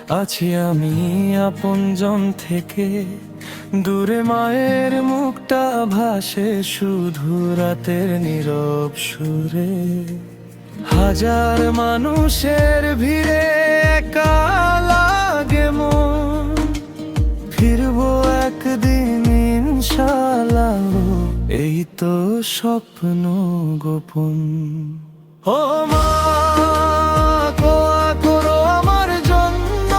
আছি আমি আপনজন থেকে, দূরে মায়ের মুখটা ভাসে শুধু রাতের নীরব সুরে। হাজার মানুষের ভিড়ে একা লাগে মন, ফিরবো একদিন ইনশাআল্লাহ, এই তো স্বপ্ন গোপন। ও মা, দোয়া করো আমার জন্য,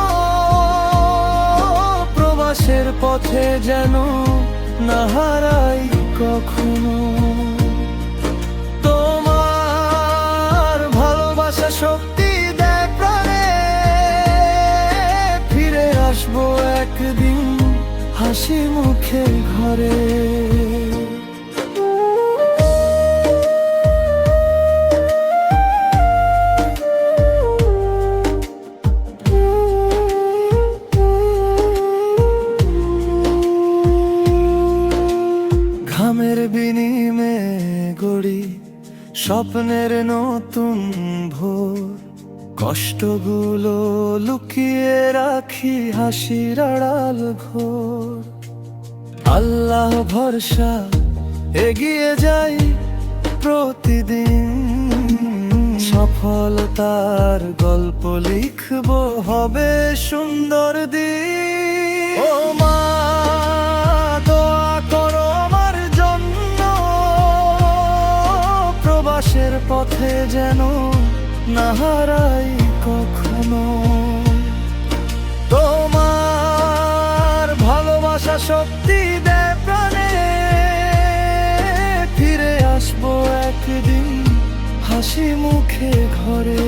প্রবাসের পথে যেন না হারাই কখনো। তোমার ভালোবাসা শক্তি দেয় প্রাণে, ফিরে আসবো একদিন হাসি মুখে ঘরে। ঘামের বিনিময়ে গড়ি স্বপ্নের নতুন ভোর, কষ্টগুলো লুকিয়ে রাখি হাসির আড়াল ঘোর। আল্লাহ ভরসা এগিয়ে যাই প্রতিদিন, সফলতার গল্প লিখবো হবে সুন্দর দিন। ও মা, দোয়া করো আমার জন্য, প্রবাসের পথে যেন না হারাই কখনো। তোমার ভালোবাসা শক্তি দেয় প্রাণে, ফিরে আসবো একদিন হাসি মুখে ঘরে।